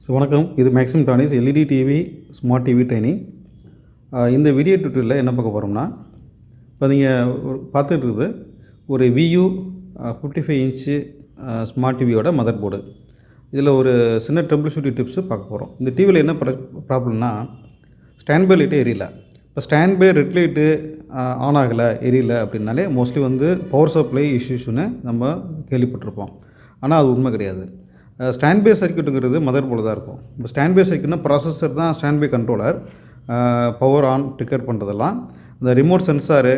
So வணக்கம். இது மேக்ஸிம் டானிஸ் LED TV smart TV training. இந்த வீடியோ டியூட்டோரியலில் என்ன பார்க்க போகிறோம்னா, இப்போ நீங்கள் பார்த்துட்டு இருக்குது ஒரு VU 55 இன்ச்சு ஸ்மார்ட் டிவியோட மதர் போர்டு. இதில் ஒரு சின்ன ட்ரபிள் ஷூட்டிங் டிப்ஸு பார்க்க போகிறோம். இந்த டிவியில் என்ன ப்ராப்ளம்னா, ஸ்டாண்ட் பை லைட்டே எரியல. இப்போ standby red light on ஆகலை, எரியல அப்படின்னாலே மோஸ்ட்லி வந்து பவர் சப்ளை இஷ்யூஸ்னு நம்ம கேள்விப்பட்டிருப்போம். ஆனால் அது உண்மை கிடையாது. ஸ்டாண்ட் பை சர்க்யூட்டுங்கிறது மதர் போர்டு தான் இருக்கும். இப்போ ஸ்டாண்ட் பை சர்க்யூட்னா ப்ராசஸர் தான் standby controller, power on trigger பண்ணுறதெல்லாம். அந்த ரிமோட் சென்சாரு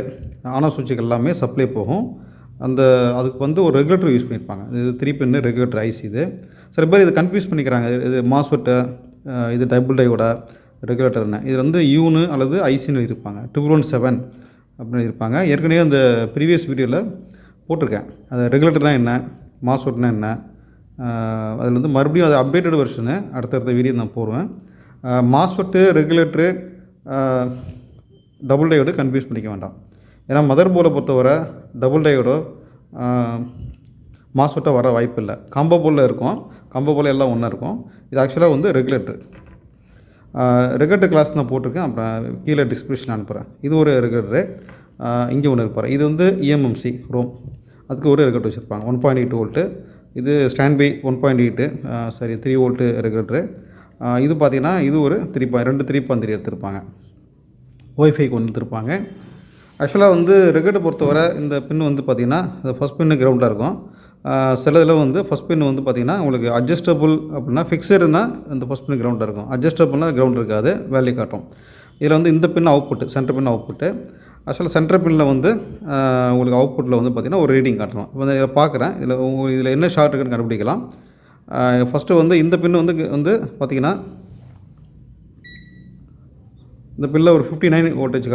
ஆன் ஆஃப் சுவிட்சுக்கு எல்லாமே சப்ளை போகும். அதுக்கு வந்து ஒரு ரெகுலேட்டர் யூஸ் பண்ணியிருப்பாங்க. இது 3 பின்னு ரெகுலேட்டர் ஐசி. இது சில பேர் இது கன்ஃபியூஸ் பண்ணிக்கிறாங்க. இது மாஸ்ஃபெட்டு, இது டபுள் டையோட ரெகுலேட்டர்னு. இது வந்து யூனு அல்லது ஐசின்னு இருப்பாங்க. 217 அப்படின்னு இருப்பாங்க. ஏற்கனவே அந்த ப்ரீவியஸ் வீடியோவில் போட்டிருக்கேன். அது ரெகுலேட்டர்னால் என்ன, மாஸ்ஃபெட்னா என்ன, அதில் வந்து மறுபடியும் அது அப்டேட்டட் வெர்ஷனு அடுத்தடுத்த வீடியோ நான் போடுவேன். MOSFET, regulator, double diode confuse பண்ணிக்க வேண்டாம். ஏன்னா மதர் போர்டை பொறுத்தவரை டபுள் டையோடோ மாஸ்ஃபெட்டோ வர வாய்ப்பு இல்லை. காம்போ போர்டில் இருக்கும். காம்போ போர்டில் எல்லாம் ஒன்றா இருக்கும். இது ஆக்சுவலாக வந்து ரெகுலேட்டர் கிளாஸ் நான் போட்டிருக்கேன். அப்புறம் கீழே டிஸ்கிரிப்ஷன் அனுப்புகிறேன். இது ஒரு ரெகுலேட்டரு. இங்கே ஒன்று இருப்பார். இது வந்து EMMC ரோம். அதுக்கு ஒரு ரெகுலேட்டர் வச்சுருப்பாங்க. 1.8 வோல்ட்டு. இது ஸ்டாண்ட் பை 1.8 3 வோல்ட்டு ரெகுலேட்டரு. இது பார்த்திங்கன்னா இது ஒரு 3.3 எடுத்திருப்பாங்க. ஒய்ஃபைக்கு ஒன்று எடுத்திருப்பாங்க. ஆக்சுவலாக வந்து ரெகுலேட்டர் பொறுத்தவரை இந்த பின் வந்து பார்த்திங்கன்னா இந்த ஃபஸ்ட் பின்னு கிரவுண்டாக இருக்கும். சில இதில் வந்து ஃபஸ்ட் பின் வந்து பார்த்திங்கன்னா உங்களுக்கு அட்ஜஸ்டபுள் அப்படின்னா ஃபிக்ஸடுனா இந்த ஃபஸ்ட் பின் கிரவுண்டாக இருக்கும். அட்ஜஸ்டபுள்னா கிரவுண்ட் இருக்காது, வேல்யூ காட்டும். இதில் வந்து இந்த பின் அவுட்புட்டு, சென்டர் பின் அவுட்புட்டு. ஆக்சுவலாக சென்டர் பின்னில் வந்து உங்களுக்கு அவுட்புட்டில் வந்து பார்த்திங்கன்னா ஒரு ரீடிங் காட்டணும். இப்போ இதில் பார்க்குறேன். இதில் என்ன ஷார்ட் இருக்குன்னு கண்டுபிடிக்கலாம். ஃபஸ்ட்டு வந்து இந்த பின் வந்து பார்த்திங்கன்னா இந்த பின்னில் ஒரு 59 வோல்டேஜ்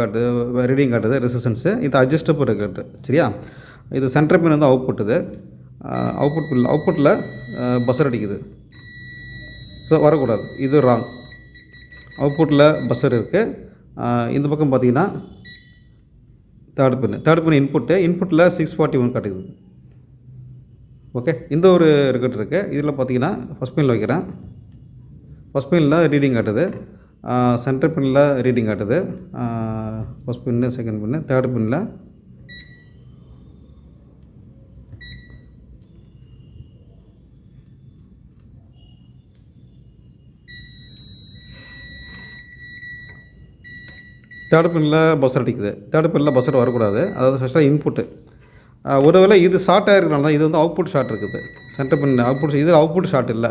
ரீடிங் காட்டுது ரெசிஸ்டன்ஸு. இது அட்ஜஸ்டபிள் ரெகுலேட்டர், சரியா? இது சென்டர் பின் வந்து அவுட்புட்டுது. அவுட்புட்டில் பஸ்ஸர் அடிக்குது. ஸோ வரக்கூடாது, இது ராங். அவுட்புட்டில் பஸ்ஸர் இருக்குது. இந்த பக்கம் பார்த்திங்கன்னா தேர்ட் பின் இன்புட்டில் 641 காட்டுது. ஓகே, இந்த ஒரு ரெகுலேட்டர் இருக்குது. இதில் பார்த்தீங்கன்னா ஃபஸ்ட் பின்னில் வைக்கிறேன். ஃபஸ்ட் பின்னில் ரீடிங் காட்டுது. சென்டர் பின்னில் ரீடிங் காட்டுது. ஃபஸ்ட் பின்னு, செகண்ட் பின்னு, தேர்ட் பின்னில் பஸ்ஸர் அடிக்குது. தேர்ட் பின்னில் பஸ்ஸர் வரக்கூடாது. அதாவது ஃபஸ்ட்டாக இன்புட்டு. ஒருவேளை இது ஷார்ட் ஆகிருக்கனால தான் இது வந்து அவுட்புட் ஷார்ட் இருக்குது. சென்டர் பின் அவுட்புட், இது அவுட்புட் ஷார்ட் இல்லை.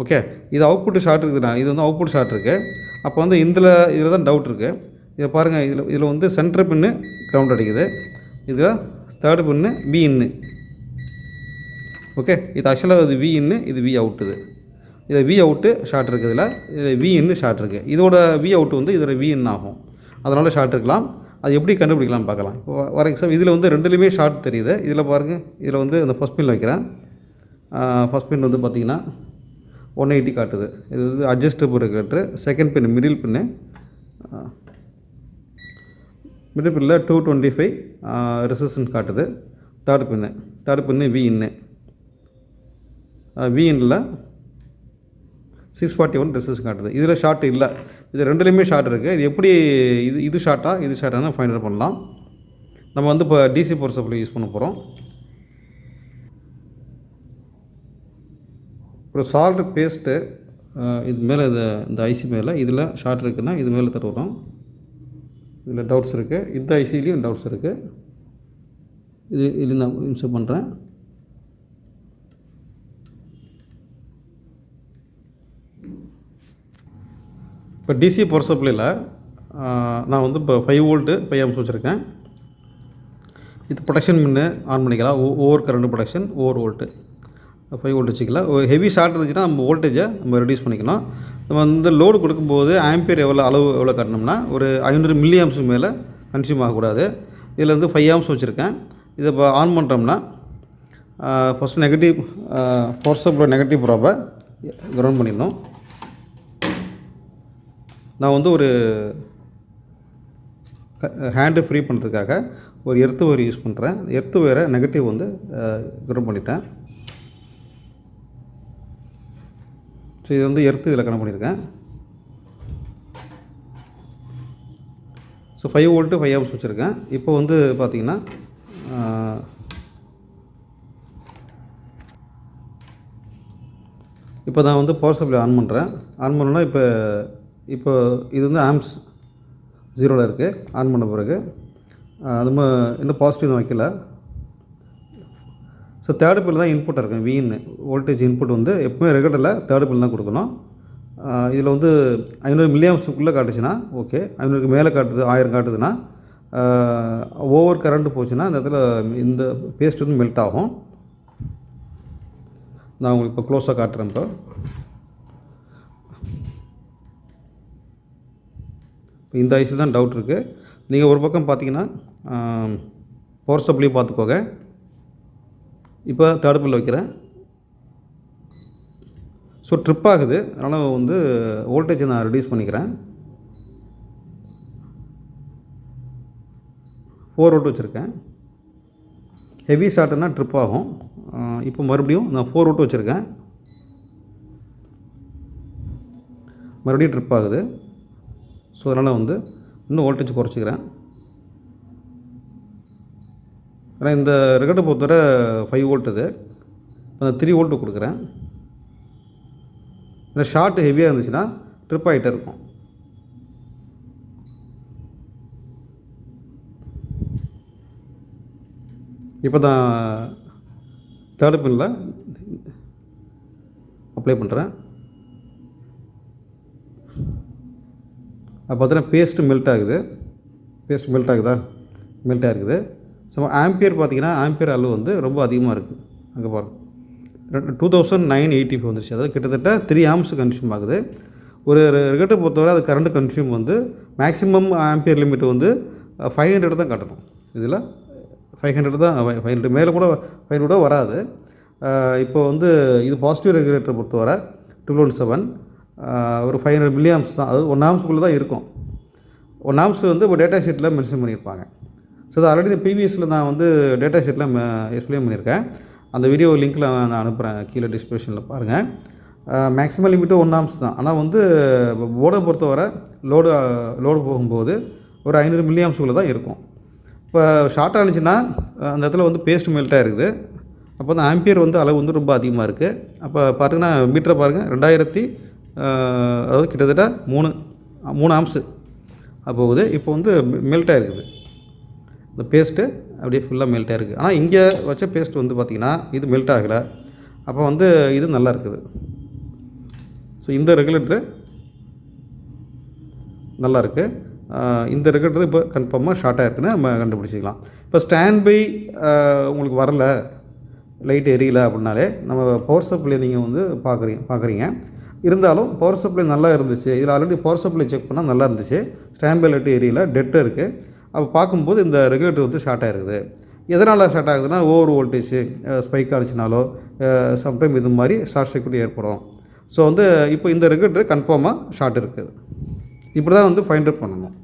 ஓகே, இது அவுட்புட் ஷார்ட் இருக்குதுண்ணா. இது வந்து அவுட்புட் ஷார்ட் இருக்குது. அப்போ வந்து இதில் தான் டவுட் இருக்குது. இதை பாருங்கள். இதில் வந்து சென்டர் பின்னு கிரவுண்ட் அடிக்குது. இதில் தேர்ட் பின்னு V இன்னு. ஓகே, இது ஆக்சுவலாக இது V இன்னு, இது V அவுட்டுது. இது V அவுட்டு ஷார்ட் இருக்குதுல, இது V இன்னு ஷார்ட் இருக்குது. இதோட V அவுட்டு வந்து இதோட V இன் ஆகும். அதனால் ஷார்ட் இருக்கலாம். அது எப்படி கண்டுபிடிக்கலாம்னு பார்க்கலாம். இப்போ ஃபார் எக்ஸாம்பிள் இதில் வந்து ரெண்டுலேயுமே ஷார்ட் தெரியுது. இதில் பாருங்கள். இதில் வந்து இந்த ஃபஸ்ட் பின்னில் வைக்கிறேன். ஃபஸ்ட் பின் வந்து பார்த்திங்கன்னா 180 காட்டுது. இது வந்து adjustable regulator. Second pin middle பின்னில் 225 ரெசிஸ்டன்ஸ் காட்டுது. Third pin V in. V இன்னில் 641 ரெசிஸ்டன்ஸ் காட்டுது. இதில் ஷார்ட் இல்லை. இது ரெண்டுலேயுமே ஷார்ட் இருக்குது. இது எப்படி இது ஷார்ட்டாக ஃபைண்ட் அவுட் பண்ணலாம். நம்ம வந்து இப்போ DC பவர் சப்ளை யூஸ் பண்ண போகிறோம். ஒரு சால்ட் பேஸ்ட்டு இது மேலே இந்த ஐசி மேலே இதில் ஷார்ட் இருக்குதுன்னா இது மேலே தருவோம். இதில் டவுட்ஸ் இருக்குது. இந்த ஐசிலையும் டவுட்ஸ் இருக்குது. இது நான் இன்சர்ட் பண்ணுறேன். இப்போ DC பவர் சப்ளையில் நான் வந்து இப்போ 5 வோல்ட்டு 5 ஆம்ஸ் வச்சுருக்கேன். இது ப்ரொடக்ஷன் பின்னு ஆன் பண்ணிக்கலாம். Over current production, over volt 5 volt வச்சுக்கலாம். ஹெவி ஷார்ட் இருந்துச்சுன்னா நம்ம வோல்டேஜை நம்ம ரெடியூஸ் பண்ணிக்கணும். நம்ம வந்து லோடு கொடுக்கும்போது ஆம்பியர் அளவு எவ்வளோ காட்டணும்னா ஒரு 500 மில்லி ஆம்ஸுக்கு மேலே கன்சியூம் ஆகக்கூடாது. இதில் வந்து 5 ஆம்ஸ் வச்சுருக்கேன். இதை இப்போ ஆன் பண்ணுறோம்னா first negative power supply negative ப்ராப்பை கிரவுண்ட் பண்ணிடணும். நான் வந்து ஒரு ஹேண்டு ஃப்ரீ பண்ணுறதுக்காக ஒரு எர்த்து ஒயர் யூஸ் பண்ணுறேன். எர்த்து ஒயரை நெகட்டிவ் வந்து கிரவுண்ட் பண்ணிட்டேன். ஸோ இது வந்து எர்த்து இதில் கனெக்ட் பண்ணியிருக்கேன். ஸோ 5 வோல்ட்டு 5 ஆம்ஸ் வச்சுருக்கேன். இப்போ வந்து பார்த்திங்கன்னா இப்போ நான் வந்து பவர் சப்ளை ஆன் பண்ணுறேன். ஆன் பண்ணோன்னா இப்போ இது வந்து ஆம்ஸ் 0ல் இருக்குது. ஆன் பண்ண பிறகு அது இன்னும் பாசிட்டிவ் தான் வைக்கல. ஸோ தேர்டு பில் தான் இன்புட்டாக இருக்கும். வின்னு வோல்டேஜ் இன்புட் வந்து எப்பவுமே ரெகுலேட்டரில் தேர்டு பில் தான் கொடுக்கணும். இதில் வந்து 500 மில்லியாம்ஸுக்குள்ளே காட்டுச்சுன்னா ஓகே, 500க்கு மேலே காட்டுது, 1000 காட்டுதுன்னா ஓவர் கரண்ட் போச்சுன்னா இந்த இடத்துல இந்த பேஸ்ட் வந்து மெல்ட் ஆகும். நான் உங்களுக்கு இப்போ க்ளோஸாக காட்டுறேன். இப்போ இந்த ஐசில் தான் டவுட் இருக்குது. நீங்கள் ஒரு பக்கம் பார்த்தீங்கன்னா பவர் சப்ளை பார்த்துக்கோங்க. இப்போ தேர்ட் பில் வைக்கிறேன். ஸோ ட்ரிப் ஆகுது, அதனால் வந்து வோல்டேஜை நான் ரெடியூஸ் பண்ணிக்கிறேன். 4 வோல்ட் வச்சுருக்கேன். ஹெவி ஷார்ட்னா ட்ரிப் ஆகும். இப்போ மறுபடியும் நான் 4 வோல்ட் வச்சுருக்கேன். மறுபடியும் ட்ரிப் ஆகுது. ஸோ அதனால் வந்து இன்னும் வோல்டேஜ் குறைச்சிக்கிறேன். ஏன்னா இந்த ரெகுலேட்டரை பொறுத்தவரை 5 வோல்ட் இது, அந்த 3 வோல்ட்டு கொடுக்குறேன். இந்த ஷார்ட் ஹெவியாக இருந்துச்சுன்னா ட்ரிப் ஆகிட்டே இருக்கும். இப்போ தான் தேர்டு பின்னில் அப்ளை பண்ணுறேன். அது பார்த்தீங்கன்னா பேஸ்ட்டு மெல்ட் ஆகுது. பேஸ்ட் மெல்ட் ஆகுதா? மெல்ட் ஆகிருக்குது. ஸோ ஆம்பியர் பார்த்தீங்கன்னா ஆம்பியர் அளவு வந்து ரொம்ப அதிகமாக இருக்குது. அங்கே பாருங்கள் 2980 வந்துருச்சு. அதாவது கிட்டத்தட்ட 3 ஆம்ஸ் கன்சியூம் ஆகுது. ஒரு ரெகுலேட்டரை பொறுத்தவரை அது கரண்ட் கன்சியூம் வந்து மேக்ஸிமம் ஆம்பியர் லிமிட் வந்து 500 தான் காட்டணும். இதில் 500 தான், 500 மேலே கூட 500 வராது. இப்போ வந்து இது பாசிட்டிவ் ரெகுலேட்டரை பொறுத்தவரை 217 ஒரு 500 மில்லியாம்ஸ் தான், அது 1 ஆம்ஸுக்குள்ளே தான் இருக்கும். 1 ஆம்ஸ் வந்து இப்போ டேட்டா ஷீட்டில் மென்ஷன் பண்ணியிருப்பாங்க. ஸோ அது ஆல்ரெடி ப்ரீவியஸில் நான் வந்து டேட்டா ஷீட்டில் எக்ஸ்பிளைன் பண்ணியிருக்கேன். அந்த வீடியோ லிங்க்கில் நான் அனுப்புகிறேன், கீழே டிஸ்கிரிப்ஷனில் பாருங்கள். மேக்ஸிமம் லிமிட்டு 1 ஆம்ஸ் தான். ஆனால் வந்து போர்டை பொறுத்தவரை லோடு போகும்போது ஒரு 500 மில்லியாம்ஸுக்குள்ளே தான் இருக்கும். இப்போ ஷார்ட்டாக இருந்துச்சுன்னா அந்த இடத்துல வந்து பேஸ்ட் மெல்ட்டாக இருக்குது. அப்போ அந்த ஆம்பியர் வந்து அளவு வந்து ரொம்ப அதிகமாக இருக்குது. அப்போ பார்த்தீங்கன்னா மீட்டரை பாருங்கள், 2000 அதாவது கிட்டத்தட்ட 3 ஆம்ஸு போகுது. இப்போ வந்து மெல்ட்டாக இருக்குது. இந்த பேஸ்ட்டு அப்படியே ஃபுல்லாக மெல்ட்டாக இருக்குது. ஆனால் இங்கே வச்ச பேஸ்ட் வந்து பார்த்திங்கன்னா இது மெல்ட் ஆகலை. அப்போ வந்து இது நல்லா இருக்குது. ஸோ இந்த ரெகுலேட்டரு நல்லா இருக்குது. இந்த ரெகுலேட்டர் இப்போ கன்ஃபார்மாக ஷார்ட்டாக இருக்குன்னு நம்ம கண்டுபிடிச்சிக்கலாம். இப்போ ஸ்டாண்ட் பை உங்களுக்கு வரலை, லைட் எரியலை அப்படின்னாலே நம்ம பவர் சப்ளை நீங்கள் வந்து பார்க்குறீங்க. இருந்தாலும் பவர் சப்ளை நல்லா இருந்துச்சு, இதில் ஆல்ரெடி பவர் சப்ளை செக் பண்ணால் நல்லா இருந்துச்சு, ஸ்டாண்ட் பை லைட்டு எரியலை, டெட்டு இருக்குது. அப்போ பார்க்கும்போது இந்த ரெகுலேட்டர் வந்து ஷார்ட் ஆகிருக்குது. எதனால் ஷார்ட் ஆகுதுன்னா ஓவர் வோல்டேஜ் ஸ்பைக் ஆகிடுச்சினாலோ சம்டைம் இது மாதிரி ஷார்ட் சர்க்யூட் ஏற்படும். ஸோ வந்து இப்போ இந்த ரெகுலேட்டர் கன்ஃபார்மாக ஷார்ட் இருக்குது. இப்படி தான் வந்து ஃபைண்ட் அவுட் பண்ணணும்.